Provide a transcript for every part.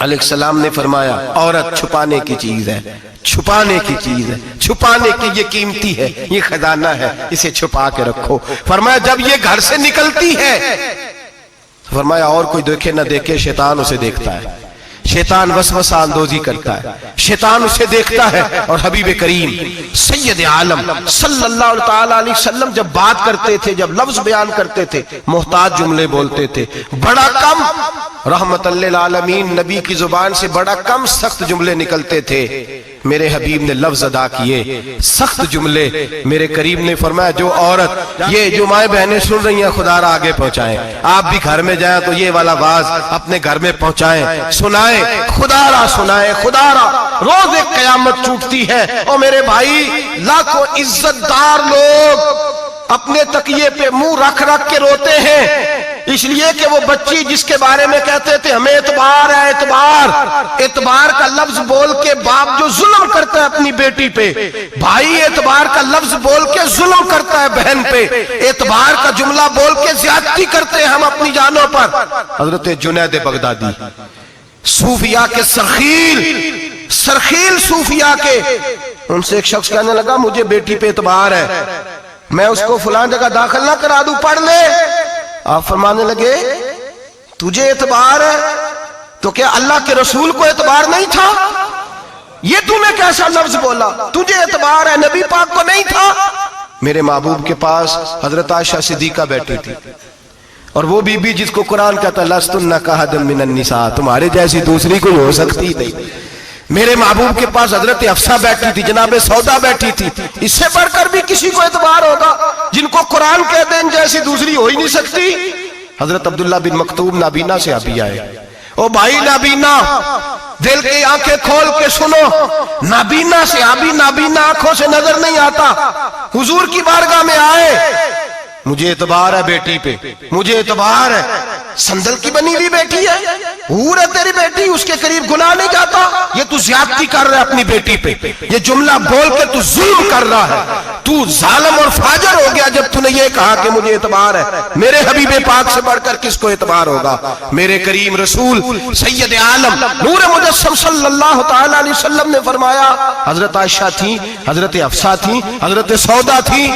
علیہ السلام نے فرمایا عورت چھپانے کی چیز ہے، چھپانے کی چیز ہے، چھپانے کی یہ قیمتی ہے، یہ خزانہ ہے، اسے چھپا کے رکھو۔ فرمایا جب یہ گھر سے نکلتی ہے، فرمایا اور کوئی دیکھے نہ دیکھے شیطان اسے دیکھتا ہے، شیطان وسوسہ اندوزی کرتا ہے، شیطان اسے دیکھتا ہے۔ اور حبیب کریم سید عالم صلی اللہ تعالی علیہ وسلم جب بات کرتے تھے، جب لفظ بیان کرتے تھے، محتاط جملے بولتے تھے، بڑا کم، رحمت للعالمین نبی کی زبان سے بڑا کم سخت جملے نکلتے تھے۔ میرے حبیب نے لفظ ادا کیے سخت جملے۔ میرے کریم نے فرمایا جو عورت، یہ جو مائیں بہنیں سن رہی ہیں خدا را آگے پہنچائیں، آپ بھی گھر میں جائیں تو یہ والا باز اپنے گھر میں پہنچائیں، سنائیں، خدا را سنائیں، خدا را۔ روز ایک قیامت ٹوٹتی ہے اور میرے بھائی لاکھوں عزت دار لوگ اپنے تکیے پہ منہ رکھ رکھ کے روتے ہیں، اس لیے کہ وہ بچی جس کے بارے میں کہتے تھے ہمیں اعتبار ہے، اعتبار، اعتبار کا لفظ بول کے باپ جو ظلم کرتا ہے اپنی بیٹی پہ، بھائی اعتبار کا لفظ بول کے ظلم کرتا ہے بہن پہ، اعتبار کا جملہ بول کے زیادتی کرتے ہیں ہم اپنی جانوں پر۔ حضرت جنید بغدادی صوفیاء کے سرخیل صوفیاء کے، ان سے ایک شخص کہنے لگا مجھے بیٹی پہ اعتبار ہے، میں اس کو فلان جگہ داخل نہ کرا دوں، پڑھ لے۔ آپ فرمانے لگے تجھے اعتبار ہے تو کیا اللہ کے رسول کو اعتبار نہیں تھا؟ یہ تو نے کیسا لفظ بولا؟ تجھے اعتبار ہے، نبی پاک کو نہیں تھا؟ میرے محبوب کے پاس حضرت عائشہ صدیقہ بیٹھی تھی، اور وہ بی بی جس کو قرآن کہتا لستن کاحد من النساء، تمہارے جیسی دوسری کوئی ہو سکتی نہیں۔ میرے محبوب کے پاس حضرت حفصہ بیٹھی تھی، جناب سودا بیٹھی تھی، اس سے بڑھ کر بھی کسی کو اعتبار ہوگا جن کو قرآن کہتے ہیں جیسی دوسری ہو ہی نہیں سکتی۔ حضرت عبداللہ بن مکتوم نابینا سے ابھی آئے، او بھائی نابینا دل کی آنکھیں کھول کے سنو، نابینا سے ابھی نابینا آنکھوں سے نظر نہیں آتا، حضور کی بارگاہ میں آئے، مجھے اعتبار ہے بیٹی پہ، مجھے اعتبار ہے، سندل کی بنی ہوئی بیٹی ہے، حور ہے تیری بیٹی، اس کے قریب گناہ نہیں جاتا، یہ تو زیادتی کر رہا ہے اپنی بیٹی پہ، یہ جملہ بول کے تو ظلم کر رہا ہے، تو ظالم اور فاجر ہو گیا جب تو نے یہ کہا کہ مجھے اعتبار ہے۔ میرے حبیب پاک سے بڑھ کر کس کو اعتبار ہوگا؟ میرے کریم رسول سید عالم نور مجسم صلی اللہ تعالی علیہ وسلم نے فرمایا، حضرت عائشہ تھی، حضرت حفصہ تھی، حضرت سودا تھی۔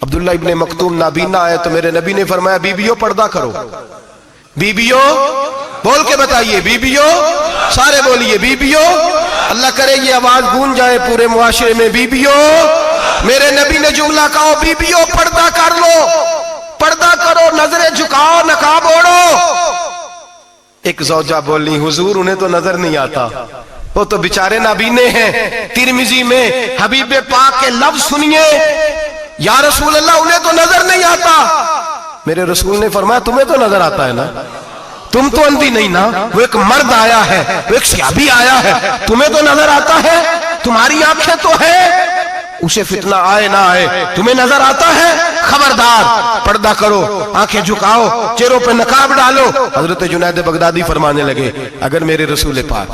عبداللہ ابن مکتوم نابینا آئے تو میرے نبی نے فرمایا بیبیوں پردہ کرو، بیبیوں بول کے بتائیے، بیبیوں سارے بولیے، بیبیوں، اللہ کرے یہ آواز گونج جائے پورے معاشرے میں، بیبیوں۔ میرے نبی نے جملہ کہا بیبیوں پردہ کر لو، پردہ کرو، نظریں جھکاؤ، نقاب اوڑھو۔ ایک زوجہ بولی حضور انہیں تو نظر نہیں آتا، وہ تو بیچارے نابینے ہیں۔ ترمذی میں حبیب پاک کے لفظ سنیے، یا رسول اللہ انہیں تو نظر نہیں آتا۔ میرے رسول نے فرمایا تمہیں تو نظر آتا ہے نا، تم تو اندھی نہیں نا، وہ ایک مرد آیا ہے، وہ ایک صحابی آیا ہے، تمہیں تو نظر آتا ہے، تمہاری آنکھیں تو ہیں، اسے فتنہ آئے نہ آئے تمہیں نظر آتا ہے، خبردار پردہ کرو، آنکھیں جھکاؤ، چہروں پہ نقاب ڈالو۔ حضرت جنید بغدادی فرمانے لگے اگر میرے رسول پاک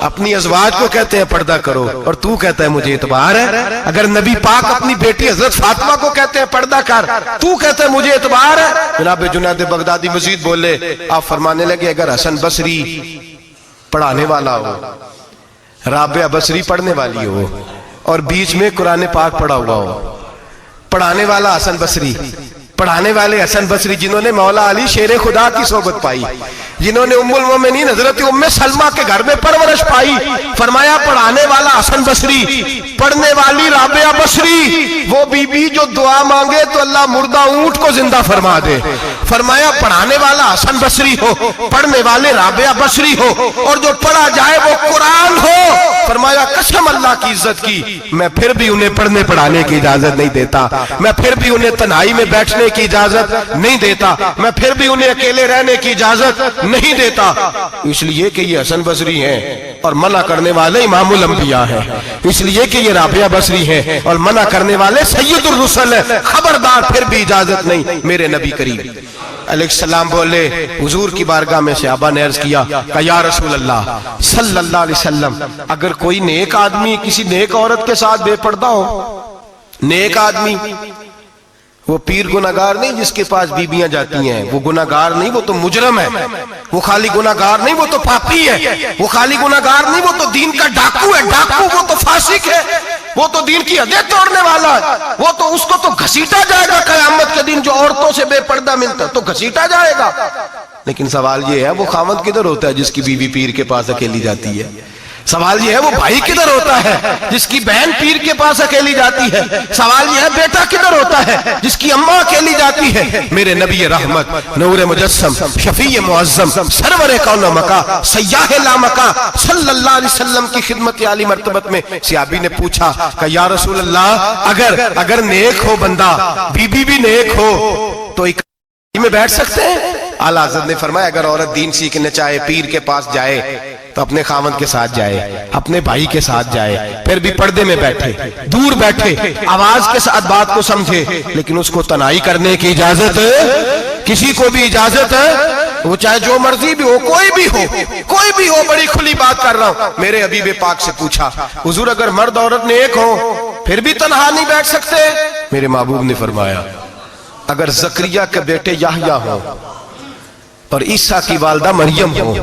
اپنی ازواج کو کہتے ہیں پردہ کرو اور تو کہتا ہے مجھے اعتبار ہے، اگر نبی پاک اپنی بیٹی حضرت فاطمہ کو کہتے ہیں پردہ کر، تو کہتا ہے مجھے اعتبار ہے۔ جناب جنید بغدادی مزید بولے، آپ فرمانے لگے اگر حسن بصری پڑھانے والا ہو، رابعہ بصری پڑھنے والی ہو، اور بیچ میں قرآن پاک پڑھا ہوا ہو، پڑھانے والا حسن بصری، پڑھانے والے حسن بصری جنہوں نے مولا علی شیر خدا کی صحبت پائی، جنہوں نے ام المومنین حضرت ام سلمہ کے گھر میں پرورش پائی، فرمایا پڑھانے والا حسن بصری، پڑھنے والی رابعہ بصری، وہ بی بی جو دعا مانگے تو اللہ مردہ اونٹ کو زندہ فرما دے۔ فرمایا پڑھانے والا حسن بصری ہو، پڑھنے والے رابعہ بصری ہو، اور جو پڑھا جائے وہ قرآن ہو۔ فرمایا قسم اللہ کی عزت کی میں پھر بھی انہیں پڑھنے پڑھانے کی اجازت نہیں دیتا، میں پھر بھی انہیں تنہائی میں بیٹھنے کی اجازت نہیں دیتا، میں پھر بھی انہیں اکیلے رہنے کی اجازت نہیں دیتا، اس لیے کہ یہ حسن بصری ہیں اور منع کرنے والے امام الانبیاء ہیں، اس لیے کہ یہ رابعہ بصری ہیں اور منع کرنے والے سید الرسل ہیں، خبردار پھر بھی اجازت نہیں۔ میرے نبی کریم علیہ السلام بولے، حضور کی بارگاہ میں صحابہ نے عرض کیا کہ یا رسول اللہ صلی اللہ علیہ وسلم اگر کوئی نیک آدمی کسی نیک عورت کے ساتھ بے پردہ ہو، نیک آدمی، وہ پیر گناہگار نہیں جس کے پاس بیویاں جاتی ہیں، وہ گناہگار نہیں، وہ تو مجرم ہے، وہ خالی گناہگار نہیں، وہ تو پاپی ہے، وہ خالی گناہگار نہیں، وہ تو دین کا ڈاکو ہے، ڈاکو وہ تو فاسق ہے، وہ تو دین کی حدیں توڑنے والا ہے، وہ تو اس کو تو گھسیٹا جائے گا قیامت کے دن، جو عورتوں سے بے پردہ ملتا ہے تو گھسیٹا جائے گا۔ لیکن سوال یہ ہے وہ خاوند کدھر ہوتا ہے جس کی بیوی پیر کے پاس اکیلی جاتی ہے؟ سوال یہ ہے وہ بھائی کدھر ہوتا ہے جس کی بہن پیر کے پاس اکیلی جاتی ہے؟ سوال یہ ہے بیٹا کدھر ہوتا ہے جس کی اماں اکیلی جاتی ہے؟ میرے نبی رحمت، نور مجسم، شفیع معظم، سرور کون مکا، سیاح لامکا صلی اللہ علیہ وسلم کی خدمت عالی مرتبت میں صحابی نے پوچھا کہ یا رسول اللہ اگر نیک ہو بندہ، بی بی بھی نیک ہو تو ایک میں بیٹھ سکتے ہیں؟ اعلیٰ حضرت نے فرمایا اگر عورت دین سیکھنے چاہے پیر کے پاس جائے تو اپنے خاوند کے ساتھ جائے، اپنے بھائی کے ساتھ جائے، پھر بھی پردے میں بیٹھے، دور بیٹھے، آواز کے ساتھ بات کو سمجھے، لیکن اس کو تنہائی کرنے کی اجازت ہے؟ کسی کو بھی اجازت ہے؟ وہ چاہے جو مرضی بھی ہو، کوئی بھی ہو، بڑی کھلی بات کر رہا ہوں۔ میرے حبیب پاک سے پوچھا حضور اگر مرد عورت نیک ہو پھر بھی تنہا نہیں بیٹھ سکتے؟ میرے محبوب نے فرمایا اگر زکریا کے بیٹے یحییٰ ہوں اور عیسیٰ کی والدہ مریم ہو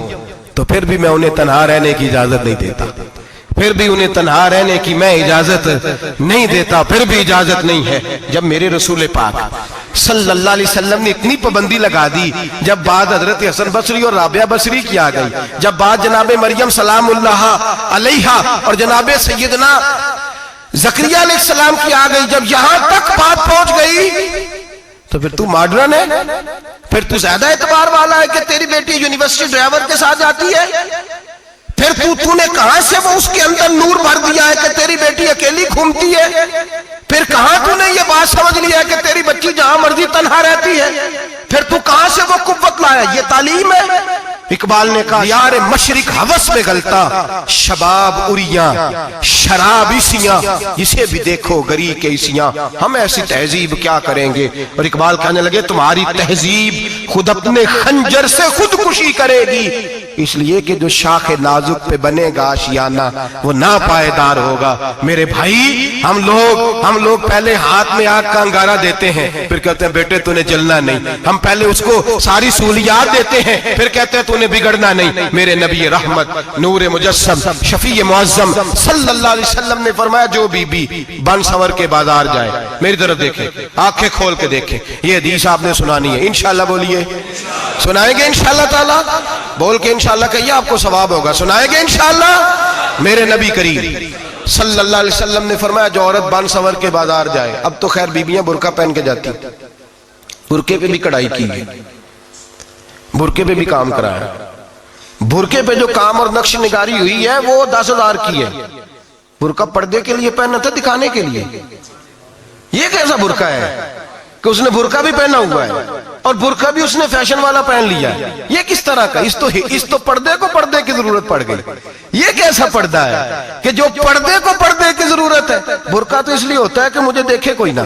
تو پھر بھی میں انہیں تنہا رہنے کی اجازت نہیں دیتا، پھر بھی انہیں تنہا رہنے کی میں اجازت نہیں دیتا، پھر بھی اجازت نہیں ہے۔ جب میرے رسول پاک صلی اللہ علیہ وسلم نے اتنی پابندی لگا دی، جب بات حضرت حسن بصری اور رابعہ بصری کی آ گئی، جب بات جناب مریم سلام اللہ علیہا اور جناب سیدنا زکریا علیہ السلام کی آ گئی، جب یہاں تک بات پہنچ گئی تو پھر تو ماڈرن ہے، پھر تو زیادہ اعتبار والا ہے کہ تیری بیٹی یونیورسٹی ڈرائیور کے ساتھ جاتی ہے، پھر تو نے کہاں سے وہ اس کے اندر نور بھر دیا ہے کہ تیری بیٹی اکیلی گھومتی ہے، پھر کہاں تو نے یہ بات سمجھ لیا ہے کہ تیری بچی جہاں مرضی تنہا رہتی ہے، پھر تو کہاں سے وہ قوت لایا؟ یہ تعلیم ہے؟ اقبال نے کہا یار مشرق ہوس میں گلتا شباب اریاں شراب عیسیاں، اسے بھی دیکھو گری کے عیسیاں، ہم ایسی تہذیب کیا کریں گے؟ اور اقبال کہنے لگے تمہاری تہذیب خود اپنے خنجر سے خودکشی کرے گی، اس لیے کہ جو شاخ نازک پہ بنے گا آشیانہ وہ ناپائیدار ہوگا۔ میرے بھائی ہم لوگ پہلے ہاتھ میں آگ کا انگارہ دیتے ہیں، پھر کہتے ہیں بیٹے تو نے جلنا نہیں، ہم پہلے اس کو ساری سہولیات دیتے ہیں، پھر کہتے ہیں تو نے بگڑنا نہیں۔ میرے نبی رحمت، نور مجسم، شفیع معظم صلی اللہ علیہ وسلم نے فرمایا جو بی بی بن سور کے بازار جائے، میری طرف دیکھیں، آنکھیں کھول کے دیکھیں، یہ حدیث آپ نے سنانی ہے، انشاءاللہ بولیے، سنائیں گے انشاءاللہ تعالی، بول کے انشاءاللہ کہیے آپ کو ثواب ہوگا، سنائیں گے انشاءاللہ۔ میرے نبی کریم صلی اللہ علیہ وسلم نے فرمایا جو عورت بن سور کے بازار جائے، اب تو خیر بیویاں برقع پہن کے جاتی، برقعے پہ بھی کڑھائی کی گئی، برقعے پہ بھی کام کرایا، برقعے پہ جو کام اور نقش نگاری ہوئی ہے وہ 10,000 کی ہے۔ برقع پردے کے لیے پہنا تھا، دکھانے کے لیے؟ یہ کیسا برقع ہے کہ اس نے برقع بھی پہنا ہوا ہے اور برقع بھی اس نے فیشن والا پہن لیا ہے؟ یہ کس طرح کا؟ اس تو پردے کو پردے کی ضرورت پڑ گئی۔ یہ کیسا پردہ ہے کہ جو پردے کو پردے کی ضرورت ہے؟ برقع تو اس لیے ہوتا ہے کہ مجھے دیکھے کوئی نہ،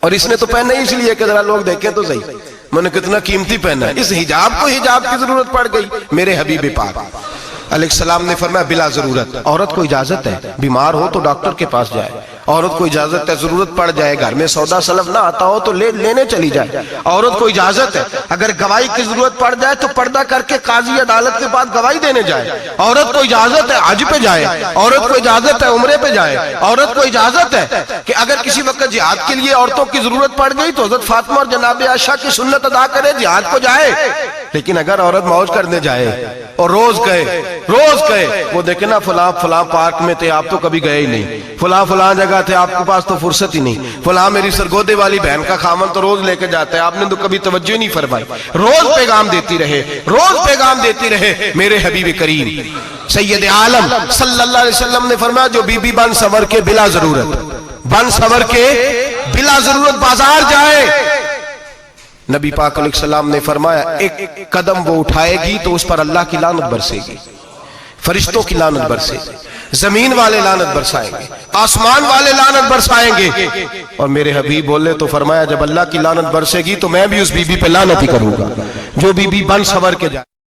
اور اس نے تو پہنا ہی اس لیے کہ ذرا لوگ دیکھیں تو صحیح میں نے کتنا قیمتی پہنا ہے۔ اس حجاب کو حجاب کی ضرورت پڑ گئی۔ میرے حبیب پاک علیہ السلام نے فرمایا بلا ضرورت، عورت کو اجازت ہے بیمار ہو تو ڈاکٹر کے پاس جائے، عورت کو اجازت ہے ضرورت پڑ جائے گھر میں سودا سلف نہ آتا ہو تو لینے چلی جائے، عورت کو اجازت ہے اگر گواہی کی ضرورت پڑ جائے تو پردہ کر کے قاضی عدالت کے پاس گواہی دینے جائے، عورت کو اجازت ہے حج پہ جائے، عورت کو اجازت ہے عمرے پہ جائے، عورت کو اجازت ہے کہ اگر کسی وقت جہاد کے لیے عورتوں کی ضرورت پڑ گئی تو حضرت فاطمہ اور جناب عائشہ کی سنت ادا کرے، جہاد کو جائے۔ لیکن اگر عورت موج کرنے جائے اور روز کہے وہ دیکھیں نا فلاں پارک میں تھے آپ تو کبھی گئے ہی نہیں، فلاں جگہ تھے آپ کے پاس تو فرصت ہی نہیں، فلاں میری سرگودے والی بہن کا خامن تو روز لے کے جاتا ہے آپ نے تو کبھی توجہ نہیں فرمائی، روز پیغام دیتی رہے۔ میرے حبیب کریم سید عالم صلی اللہ علیہ وسلم نے فرمایا جو بی بی بن سور کے بلا ضرورت بازار جائے، نبی پاک علیہ السلام نے فرمایا ایک قدم وہ اٹھائے گی تو اس پر اللہ کی لعنت برسے گی، فرشتوں کی لعنت برسے گی، زمین والے لعنت برسائیں گے، آسمان والے لعنت برسائیں گے۔ اور میرے حبیب بولے تو فرمایا جب اللہ کی لعنت برسے گی تو میں بھی اس بی بی پہ لعنت ہی کروں گا جو بی بی بن سور کے جائے۔